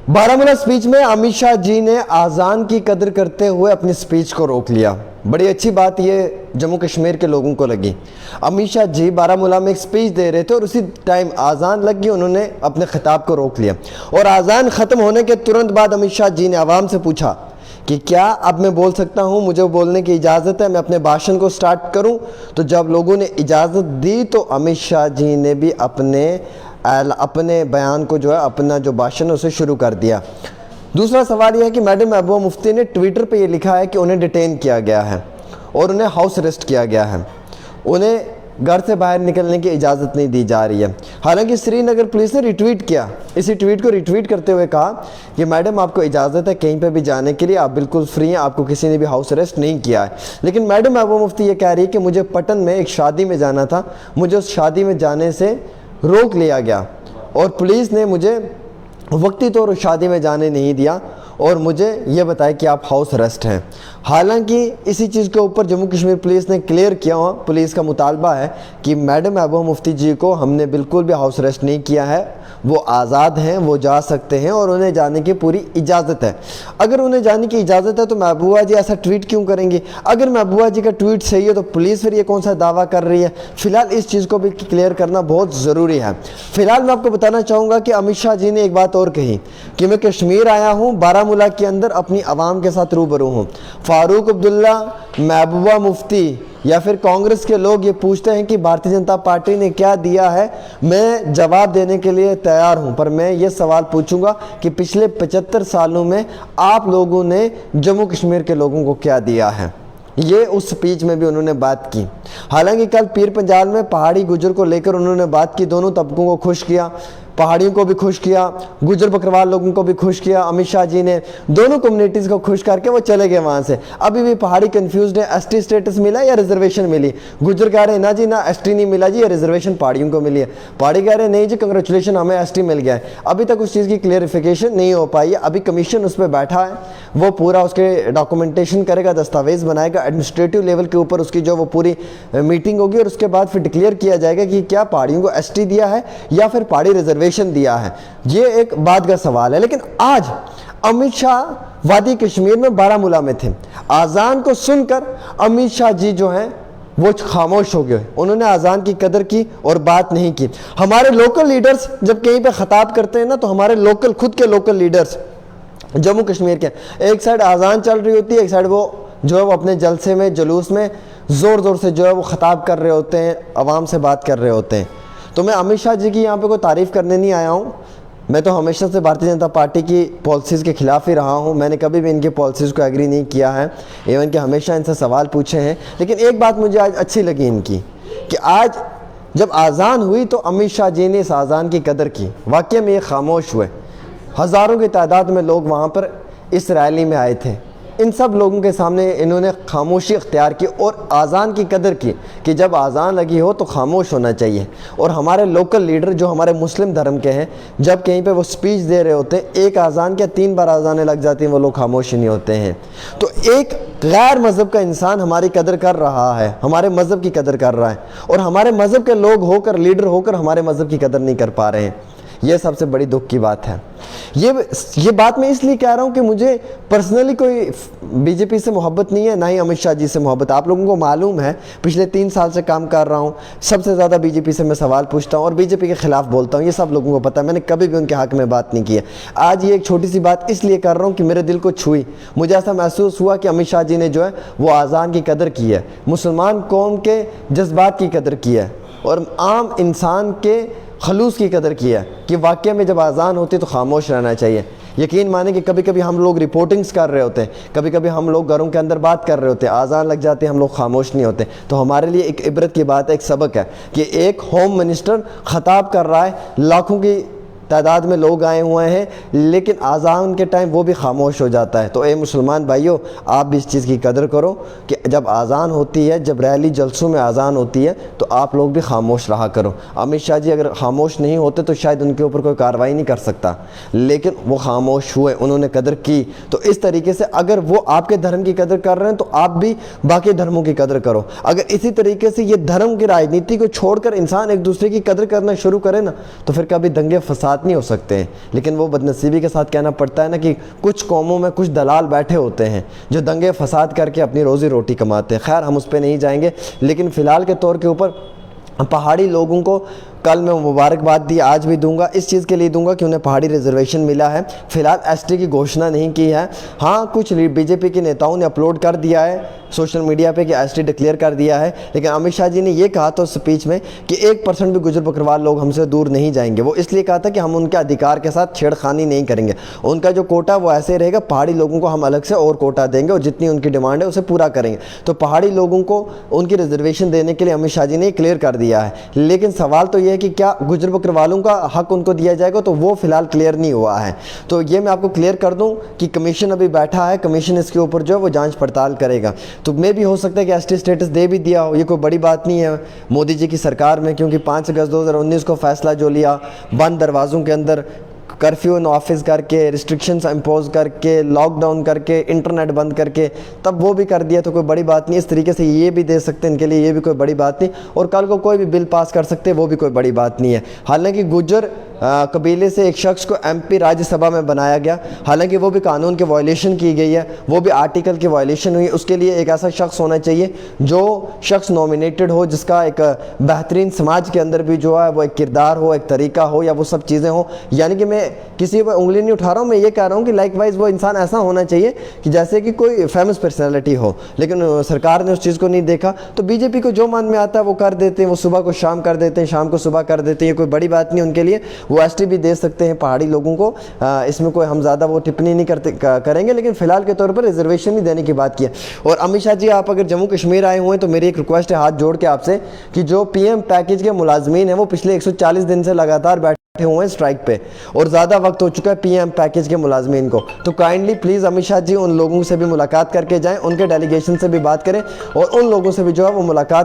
Baramulla speech में अमित शाह जी ने आज़ान की कदर करते हुए अपनी स्पीच को रोक लिया। बड़ी अच्छी बात ये जम्मू कश्मीर के लोगों को लगी। अमित शाह जी बारामूला में एक स्पीच दे रहे थे और उसी टाइम आज़ान लग गई, उन्होंने अपने खिताब को रोक लिया और आज़ान ख़त्म होने के तुरंत बाद अमित शाह जी ने आवाम से पूछा कि क्या अब मैं बोल सकता हूँ, मुझे बोलने की इजाज़त है, मैं अपने भाषण को स्टार्ट करूँ। तो जब लोगों ने इजाज़त दी तो अमित शाह जी ने भी अपने बयान को जो है, अपना जो भाषण है उसे शुरू कर दिया। दूसरा सवाल यह है कि मैडम महबूबा मुफ्ती ने ट्विटर पे ये लिखा है कि उन्हें डिटेन किया गया है और उन्हें हाउस अरेस्ट किया गया है, उन्हें घर से बाहर निकलने की इजाज़त नहीं दी जा रही है। हालांकि श्रीनगर पुलिस ने रिट्वीट किया, इसी ट्वीट को रिट्वीट करते हुए कहा कि मैडम आपको इजाज़त है कहीं पे भी जाने के लिए, आप बिल्कुल फ्री हैं, आपको किसी ने भी हाउस अरेस्ट नहीं किया है। लेकिन मैडम महबूबा मुफ्ती ये कह रही है कि मुझे पटन में एक शादी में जाना था, मुझे उस शादी में जाने से रोक लिया गया और पुलिस ने मुझे वक्ती तौर पर शादी में जाने नहीं दिया और मुझे ये बताया कि आप हाउस अरेस्ट हैं। हालांकि इसी चीज़ के ऊपर जम्मू कश्मीर पुलिस ने क्लियर किया हुआ, पुलिस का मुतालबा है कि मैडम महबूबा मुफ्ती जी को हमने बिल्कुल भी हाउस अरेस्ट नहीं किया है, वो आज़ाद हैं, वो जा सकते हैं और उन्हें जाने की पूरी इजाज़त है। अगर उन्हें जाने की इजाज़त है तो महबूबा जी ऐसा ट्वीट क्यों करेंगी? अगर महबूबा जी का ट्वीट सही है तो पुलिस फिर ये कौन सा दावा कर रही है? फ़िलहाल इस चीज़ को भी क्लियर करना बहुत ज़रूरी है। फ़िलहाल मैं आपको बताना चाहूँगा कि अमित शाह जी ने एक बात और कही कि मैं कश्मीर आया हूँ, बारामूला के अंदर अपनी आवाम के साथ रूबरू हूँ। फारूक अब्दुल्ला, महबूबा मुफ्ती या फिर कांग्रेस के लोग ये पूछते हैं कि भारतीय जनता पार्टी ने क्या दिया है, मैं जवाब देने के लिए तैयार हूं, पर मैं ये सवाल पूछूंगा कि पिछले 75 सालों में आप लोगों ने जम्मू कश्मीर के लोगों को क्या दिया है। ये उस स्पीच में भी उन्होंने बात की। हालांकि कल पीर पंजाल में पहाड़ी गुजर को लेकर उन्होंने बात की, दोनों तबकों को खुश किया, पहाड़ियों को भी खुश किया, गुजर बकरवाल लोगों को भी खुश किया। अमित शाह जी ने दोनों कम्युनिटीज़ को खुश करके वो चले गए वहाँ से। अभी भी पहाड़ी कंफ्यूज्ड है, एसटी स्टेटस मिला या रिजर्वेशन मिली। गुजर कह रहे हैं ना जी ना एसटी नहीं मिला जी, ये रिजर्वेशन पहाड़ियों को मिली है। पहाड़ी कह रहे हैं नहीं जी कंग्रेचुलेशन हमें एसटी मिल गया है। अभी तक उस चीज़ की क्लियरिफिकेशन नहीं हो पाई है। अभी कमीशन उस पर बैठा है, वो पूरा उसके डॉक्यूमेंटेशन करेगा, दस्तावेज़ बनाएगा, एडमिनिस्ट्रेटिव लेवल के ऊपर उसकी जो वो पूरी मीटिंग होगी और उसके बाद फिर डिक्लेयर किया जाएगा कि क्या पहाड़ियों को एसटी दिया है या फिर पहाड़ी रिजर्वेशन दिया है। ये एक बात का सवाल है। लेकिन आज अमित शाह वादी कश्मीर में बारामूला में थे, आज़ान को सुनकर अमित शाह जी जो हैं वो खामोश हो गए, उन्होंने आज़ान की कदर की और बात नहीं की। हमारे लोकल लीडर्स जब कहीं पे खिताब करते हैं ना, तो हमारे लोकल खुद के लोकल लीडर्स जम्मू कश्मीर के, एक साइड आज़ान चल रही होती है, एक साइड वो जो है वो अपने जलसे में जुलूस में ज़ोर ज़ोर से जो है वो खिताब कर रहे होते हैं, आवाम से बात कर रहे होते हैं। तो मैं अमित शाह जी की यहाँ पे कोई तारीफ़ करने नहीं आया हूँ, मैं तो हमेशा से भारतीय जनता पार्टी की पॉलिसीज़ के ख़िलाफ़ ही रहा हूँ। मैंने कभी भी इनकी पॉलिसीज़ को एग्री नहीं किया है, इवन कि हमेशा इनसे सवाल पूछे हैं। लेकिन एक बात मुझे आज अच्छी लगी इनकी कि आज जब आज़ान हुई तो अमित शाह जी ने इस आज़ान की कदर की। वाकई में ये खामोश हुए, हज़ारों की तादाद में लोग वहाँ पर इस रैली में आए थे, इन सब लोगों के सामने इन्होंने खामोशी इख्तियार की और आज़ान की कदर की कि जब आज़ान लगी हो तो खामोश होना चाहिए। और हमारे लोकल लीडर जो हमारे मुस्लिम धर्म के हैं, जब कहीं पे वो स्पीच दे रहे होते हैं, एक आज़ान क्या 3 बार आज़ानें लग जाती हैं, वो लोग खामोश नहीं होते हैं। तो एक गैर मज़हब का इंसान हमारी कदर कर रहा है, हमारे मज़हब की कदर कर रहा है, और हमारे मज़हब के लोग होकर, लीडर होकर हमारे मज़हब की कदर नहीं कर पा रहे हैं। ये सबसे बड़ी दुख की बात है। ये बात मैं इसलिए कह रहा हूँ कि मुझे पर्सनली कोई बीजेपी से मोहब्बत नहीं है, ना ही अमित शाह जी से मोहब्बत। आप लोगों को मालूम है, पिछले 3 साल से काम कर रहा हूँ, सबसे ज़्यादा बीजेपी से मैं सवाल पूछता हूँ और बीजेपी के ख़िलाफ़ बोलता हूँ, ये सब लोगों को पता है। मैंने कभी भी उनके हक़ में बात नहीं की है। आज ये एक छोटी सी बात इसलिए कर रहा हूँ कि मेरे दिल को छुई, मुझे ऐसा महसूस हुआ कि अमित शाह जी ने जो है वो आज़ान की कदर की है, मुसलमान कौम के जज्बात की कदर की है और आम इंसान के खलूस की कदर की है कि वाकई में जब आज़ान होती है तो खामोश रहना चाहिए। यकीन माने कि कभी कभी हम लोग रिपोर्टिंग्स कर रहे होते हैं, कभी कभी हम लोग घरों के अंदर बात कर रहे होते हैं, आज़ान लग जाते हैं, हम लोग खामोश नहीं होते। तो हमारे लिए एक इबरत की बात है, एक सबक है कि एक होम मिनिस्टर खिताब कर रहा है, लाखों की तादाद में लोग आए हुए हैं, लेकिन आज़ान के टाइम वो भी खामोश हो जाता है। तो ए मुसलमान भाइयों, आप भी इस चीज़ की कदर करो कि जब आज़ान होती है, जब रैली जलसों में आज़ान होती है, तो आप लोग भी खामोश रहा करो। अमित शाह जी अगर खामोश नहीं होते तो शायद उनके ऊपर कोई कार्रवाई नहीं कर सकता, लेकिन वो खामोश हुए, उन्होंने कदर की। तो इस तरीके से अगर वो आपके धर्म की कदर कर रहे हैं तो आप भी बाकी धर्मों की कदर करो। अगर इसी तरीके से ये धर्म की राजनीति को छोड़कर इंसान एक दूसरे की कदर करना शुरू करे ना, तो फिर कभी दंगे फसाद ساتھ نہیں ہو سکتے ہیں، لیکن وہ بدنصیبی کے ساتھ کہنا پڑتا ہے نا کہ کچھ قوموں میں کچھ دلال بیٹھے ہوتے ہیں جو دنگے فساد کر کے اپنی روزی روٹی کماتے ہیں۔ خیر ہم اس پہ نہیں جائیں گے، لیکن فی الحال کے طور کے اوپر پہاڑی لوگوں کو کل میں مبارکباد دی، آج بھی دوں گا، اس چیز کے لیے دوں گا کہ انہیں پہاڑی ریزرویشن ملا ہے۔ فی الحال ایس ٹی کی گھوشنا نہیں کی ہے، ہاں کچھ بی جے پی کے نیتاؤں نے اپلوڈ کر دیا ہے سوشل میڈیا پہ کہ ایس ٹی ڈکلیئر کر دیا ہے، لیکن امت شاہ جی نے یہ کہا تھا اس سپیچ میں کہ 1% بھی گجر بکروال لوگ ہم سے دور نہیں جائیں گے۔ وہ اس لیے کہا تھا کہ ہم ان کے ادھیکار کے ساتھ چھیڑ خانی نہیں کریں گے، ان کا جو کوٹا وہ ایسے رہے گا، پہاڑی لوگوں کو ہم الگ سے اور کوٹا دیں گے اور جتنی ان کی ڈیمانڈ ہے اسے پورا کریں گے۔ تو پہاڑی لوگوں کو ان کی ریزرویشن دینے کے لیے امت شاہ جی نے کلیئر کر دیا ہے، لیکن سوال تو یہ ہے کہ کیا گجر بکروالوں کا حق ان کو دیا جائے گا، تو وہ فی الحال کلیئر نہیں ہوا ہے۔ تو یہ میں آپ کو کلیئر کر دوں کہ کمیشن ابھی بیٹھا ہے، کمیشن اس کے اوپر جو ہے وہ جانچ پڑتال کرے گا، تو میں بھی ہو سکتا ہے کہ ایس ٹی اسٹیٹس دے بھی دیا ہو، یہ کوئی بڑی بات نہیں ہے مودی جی کی سرکار میں، کیونکہ 5 اگست 2019 کو فیصلہ جو لیا بند دروازوں کے اندر کرفیو نافذ کر کے، ریسٹرکشنز امپوز کر کے، لاک ڈاؤن کر کے، انٹرنیٹ بند کر کے، تب وہ بھی کر دیا تو کوئی بڑی بات نہیں۔ اس طریقے سے یہ بھی دے سکتے ہیں، ان کے لیے یہ بھی کوئی بڑی بات نہیں، اور کل کو کوئی بھی بل پاس کر سکتے، وہ بھی کوئی بڑی بات نہیں ہے۔ حالانکہ گجر قبیلے سے ایک شخص کو ایم پی راجیہ سبھا میں بنایا گیا، حالانکہ وہ بھی قانون کی وائلیشن کی گئی ہے، وہ بھی آرٹیکل کی وائلیشن ہوئی، اس کے لیے ایک ایسا شخص ہونا چاہیے جو شخص نومینیٹڈ ہو، جس کا ایک بہترین سماج کے اندر بھی جو ہے وہ ایک کردار ہو، ایک طریقہ ہو، یا وہ سب چیزیں ہوں۔ یعنی کہ میں کسی پر انگلی نہیں اٹھا رہا ہوں، میں یہ کہہ رہا ہوں کہ لائک وائز وہ انسان ایسا ہونا چاہیے کہ جیسے کہ کوئی فیمس پرسنالٹی ہو، لیکن سرکار نے اس چیز کو نہیں دیکھا۔ تو بی جے پی کو جو من میں آتا ہے وہ کر دیتے ہیں، وہ صبح کو شام کر دیتے ہیں، شام کو صبح کر دیتے ہیں، یہ کوئی بڑی بات نہیں ان کے لیے، وہ ایس ٹی بھی دے سکتے ہیں پہاڑی لوگوں کو، اس میں کوئی ہم زیادہ وہ ٹپنی نہیں کریں گے، لیکن فی الحال کے طور پر ریزرویشن نہیں دینے کی بات کی ہے۔ اور امت شاہ جی آپ اگر جموں کشمیر آئے ہوئے ہیں تو میری ایک ریکویسٹ ہے ہاتھ جوڑ کے آپ سے کہ جو پی ایم پیکیج کے ملازمین ہیں وہ پچھلے 140 دن سے لگاتار بیٹھے ہوئے ہیں اسٹرائک پہ، اور زیادہ وقت ہو چکا ہے پی ایم پیکیج کے ملازمین کو، تو کائنڈلی پلیز امت شاہ جی ان لوگوں سے بھی ملاقات کر کے جائیں، ان کے ڈیلیگیشن سے بھی بات کریں، اور ان لوگوں سے بھی جو ہے وہ ملاقات